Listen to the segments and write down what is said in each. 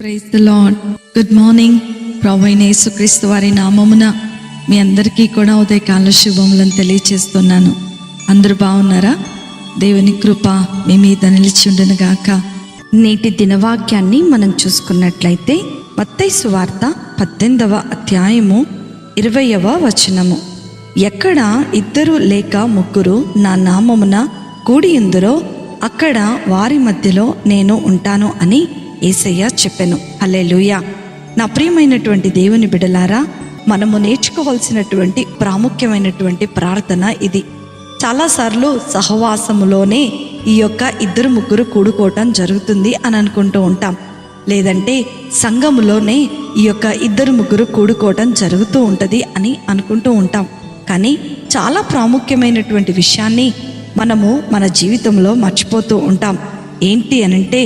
Praise the lord. Good morning. ప్రభువైన యేసుక్రీస్తు వారి నామమున మీ అందరికీ కూడా ఉదయకాల శుభములను తెలియచేస్తున్నాను. అందరూ బాగున్నారా? దేవుని కృప మీ మీద నిలిచి ఉండును గాక. నేటి దినవాక్యాన్ని మనం చూసుకున్నట్లయితే మత్తయి సువార్త 18వ అధ్యాయము 20వ వచనము. ఎక్కడ ఇద్దరు లేక ముగ్గురు నా నామమున కూడి ఉందురో అక్కడ వారి మధ్యలో నేను ఉంటాను అని యేసయ్య చెప్పెను. హల్లెలూయా. నా ప్రియమైనటువంటి దేవుని బిడ్డలారా, మనము నేర్చుకోవాల్సినటువంటి ప్రాముఖ్యమైనటువంటి ప్రార్థన ఇది. చాలాసార్లు సహవాసములోనే ఈ యొక్క ఇద్దరు ముగ్గురు కూడుకోవటం జరుగుతుంది అని అనుకుంటూ ఉంటాం. లేదంటే సంఘములోనే ఈ యొక్క ఇద్దరు ముగ్గురు కూడుకోవటం జరుగుతూ ఉంటుంది అని అనుకుంటూ ఉంటాం. కానీ చాలా ప్రాముఖ్యమైనటువంటి విషయాన్ని మనము మన జీవితంలో మర్చిపోతూ ఉంటాం. ఏంటి అనంటే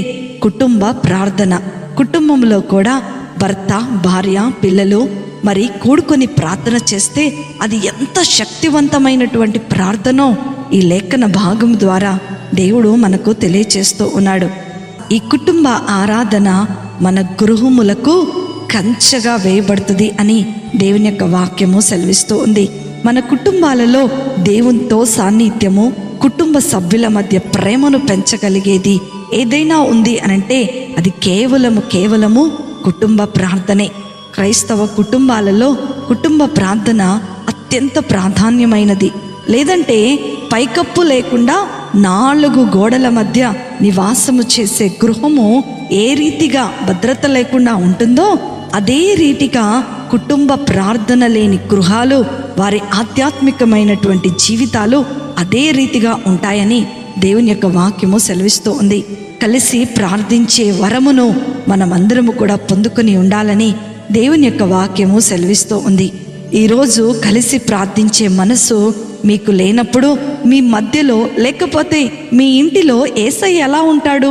కుటుంబ ప్రార్థన. కుటుంబంలో కూడా భర్త, భార్య, పిల్లలు మరి కూడుకొని ప్రార్థన చేస్తే అది ఎంత శక్తివంతమైనటువంటి ప్రార్థనో ఈ లేఖన భాగం ద్వారా దేవుడు మనకు తెలియచేస్తూ ఉన్నాడు. ఈ కుటుంబ ఆరాధన మన గృహములకు కంచెగా వేయబడుతుంది అని దేవుని యొక్క వాక్యము సెలవిస్తూ ఉంది. మన కుటుంబాలలో దేవునితో సాన్నిధ్యము, కుటుంబ సభ్యుల మధ్య ప్రేమను పెంచగలిగేది ఏదైనా ఉంది అనంటే అది కేవలము కుటుంబ ప్రార్థనే. క్రైస్తవ కుటుంబాలలో కుటుంబ ప్రార్థన అత్యంత ప్రాధాన్యమైనది. లేదంటే పైకప్పు లేకుండా 4 గోడల మధ్య నివాసము చేసే గృహము ఏ రీతిగా భద్రత లేకుండా ఉంటుందో అదే రీతిగా కుటుంబ ప్రార్థన లేని గృహాలు, వారి ఆధ్యాత్మికమైనటువంటి జీవితాలు అదే రీతిగా ఉంటాయని దేవుని యొక్క వాక్యము సెలవిస్తూ ఉంది. కలిసి ప్రార్థించే వరమును మనమందరము కూడా పొందుకొని ఉండాలని దేవుని యొక్క వాక్యము సెలవిస్తూ ఉంది. ఈరోజు కలిసి ప్రార్థించే మనసు మీకు లేనప్పుడు, మీ మధ్యలో లేకపోతే మీ ఇంటిలో యేసయ్య ఎలా ఉంటాడు?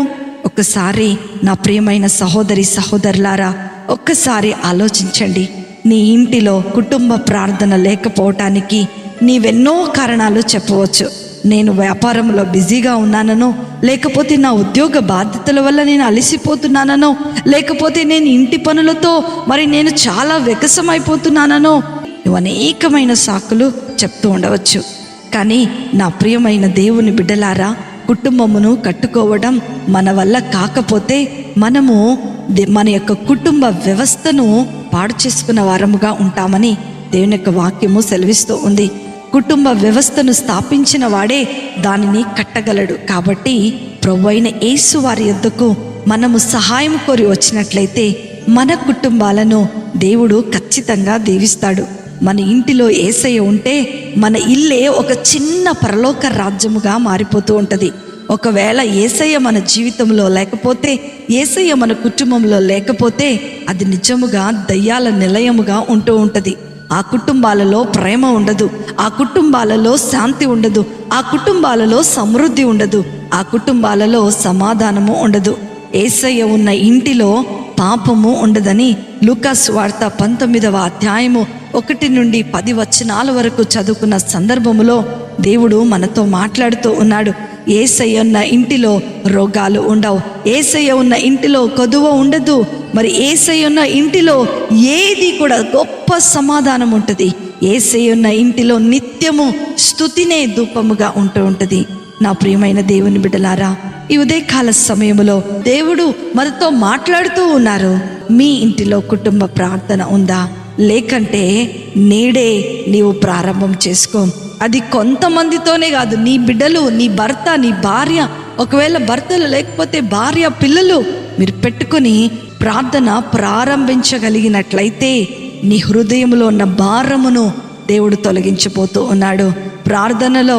ఒక్కసారి నా ప్రియమైన సహోదరి సహోదరులారా, ఒక్కసారి ఆలోచించండి. నీ ఇంటిలో కుటుంబ ప్రార్థన లేకపోవటానికి నీవెన్నో కారణాలు చెప్పవచ్చు. నేను వ్యాపారంలో బిజీగా ఉన్నాననో, లేకపోతే నా ఉద్యోగ బాధ్యతల వల్ల నేను అలసిపోతున్నాననో, లేకపోతే నేను ఇంటి పనులతో మరి నేను చాలా వికసమైపోతున్నాననో, నువ్వు అనేకమైన సాకులు చెప్తూ ఉండవచ్చు. కానీ నా ప్రియమైన దేవుని బిడ్డలారా, కుటుంబమును కట్టుకోవడం మన వల్ల కాకపోతే మనము మన యొక్క కుటుంబ వ్యవస్థను పాడు చేసుకున్న వారముగా ఉంటామని దేవుని యొక్క వాక్యము సెలవిస్తూ ఉంది. కుటుంబ వ్యవస్థను స్థాపించిన వాడే దానిని కట్టగలడు. కాబట్టి ప్రభువైన యేసు వారి యొద్దకు మనము సహాయం కోరి వచ్చినట్లయితే మన కుటుంబాలను దేవుడు ఖచ్చితంగా దీవిస్తాడు. మన ఇంటిలో యేసయ్య ఉంటే మన ఇల్లే ఒక చిన్న పరలోక రాజ్యముగా మారిపోతూ ఉంటుంది. ఒకవేళ యేసయ్య మన జీవితంలో లేకపోతే, యేసయ్య మన కుటుంబంలో లేకపోతే అది నిజముగా దయ్యాల నిలయముగా ఉంటూ ఉంటుంది. ఆ కుటుంబాలలో ప్రేమ ఉండదు, ఆ కుటుంబాలలో శాంతి ఉండదు, ఆ కుటుంబాలలో సమృద్ధి ఉండదు, ఆ కుటుంబాలలో సమాధానము ఉండదు. యేసయ్య ఉన్న ఇంటిలో పాపము ఉండదని లూకా సువార్త 19వ అధ్యాయము 1 నుండి 10 వచనాల వరకు చదువుకున్న సందర్భములో దేవుడు మనతో మాట్లాడుతూ ఉన్నాడు. యేసయ్య ఉన్న ఇంటిలో రోగాలు ఉండవు, యేసయ్య ఉన్న ఇంటిలో కొదువ ఉండదు, మరి యేసయ్య ఉన్న ఇంటిలో ఏది కూడా గొప్ప సమాధానం ఉంటుంది. యేసయ్య ఉన్న ఇంటిలో నిత్యము స్తుతినే ధూపముగా ఉంటూ ఉంటుంది. నా ప్రియమైన దేవుని బిడ్డలారా, ఈ ఉదయకాల సమయంలో దేవుడు మనతో మాట్లాడుతూ ఉన్నారు. మీ ఇంటిలో కుటుంబ ప్రార్థన ఉందా? లేకంటే నేడే నీవు ప్రారంభం చేసుకో. అది కొంతమందితోనే కాదు, నీ బిడ్డలు, నీ భర్త, నీ భార్య, ఒకవేళ భర్తలు లేకపోతే భార్య, పిల్లలు మీరు పెట్టుకొని ప్రార్థన ప్రారంభించగలిగినట్లయితే నీ హృదయంలో ఉన్న భారమును దేవుడు తొలగించబోతూ ఉన్నాడు. ప్రార్థనలో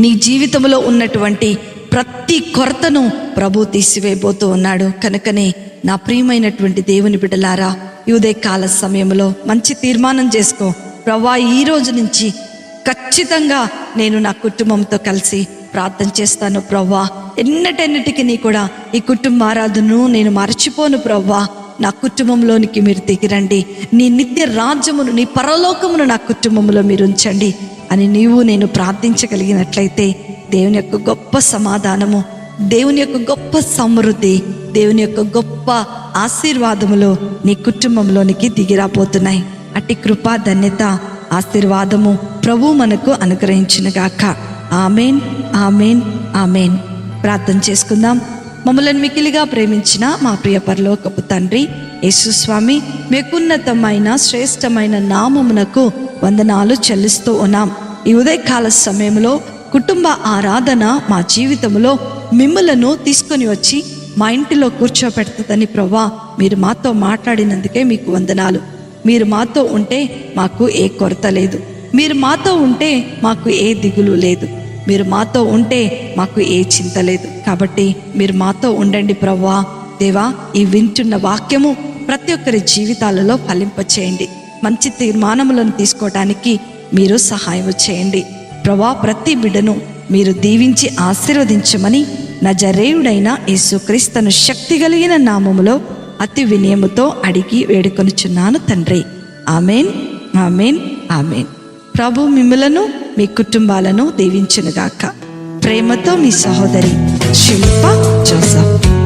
నీ జీవితంలో ఉన్నటువంటి ప్రతి కొరతను ప్రభు తీసివేయబోతూ ఉన్నాడు. కనుకనే నా ప్రియమైనటువంటి దేవుని బిడ్డలారా, ఈ ఉదయకాల సమయంలో మంచి తీర్మానం చేసుకో. ప్రభువా, ఈ రోజు నుంచి ఖచ్చితంగా నేను నా కుటుంబంతో కలిసి ప్రార్థన చేస్తాను ప్రభువా. ఎన్నటెన్నిటికి కూడా ఈ కుటుంబ ఆరాధనను నేను మర్చిపోను ప్రభువా. నా కుటుంబంలోనికి మీరు దిగిరండి, నీ నిత్య రాజ్యమును, నీ పరలోకమును నా కుటుంబంలో మీరు ఉంచండి అని నేను ప్రార్థించగలిగినట్లయితే దేవుని యొక్క గొప్ప సమాధానము, దేవుని యొక్క గొప్ప సమృద్ధి, దేవుని యొక్క గొప్ప ఆశీర్వాదములు నీ కుటుంబంలోనికి దిగిరాపోతున్నాయి. అట్టి కృపా ధన్యత ఆశీర్వాదము ప్రభు మనకు అనుగ్రహించునుగాక. Amen, amen, amen. ప్రార్థన చేసుకుందాం. మమ్మల్ని మికిలిగా ప్రేమించిన మా ప్రియ పరలోకపు తండ్రి యేసు స్వామి, మీకున్నతమైన శ్రేష్టమైన నామమునకు వందనాలు చెల్లిస్తూ ఉన్నాం. ఈ ఉదయకాల సమయంలో కుటుంబ ఆరాధన మా జీవితంలో మిమ్మలను తీసుకొని వచ్చి మా ఇంటిలో కూర్చోపెడుతుందని ప్రభా, మీరు మాతో మాట్లాడినందుకే మీకు వందనాలు. మీరు మాతో ఉంటే మాకు ఏ కొరత లేదు. మీరు మాతో ఉంటే మాకు ఏ దిగులు లేదు. మీరు మాతో ఉంటే మాకు ఏ చింత లేదు. కాబట్టి మీరు మాతో ఉండండి ప్రభువా. దేవా, ఈ వింటున్న వాక్యము ప్రతి ఒక్కరి జీవితాలలో ఫలింపచేయండి. మంచి తీర్మానములను తీసుకోవడానికి మీరు సహాయం చేయండి ప్రభువా. ప్రతి బిడ్డను మీరు దీవించి ఆశీర్వదించమని నజరేయుడైన యేసుక్రీస్తును శక్తి కలిగిన నామములో అతి వినయముతో అడిగి వేడుకొనుచున్నాను తండ్రి. Amen, amen, amen. ప్రభు మిమ్ములను మీ కుటుంబాలను దీవించునుగాక. ప్రేమతో మీ సహోదరి శిల్ప జోసఫ్.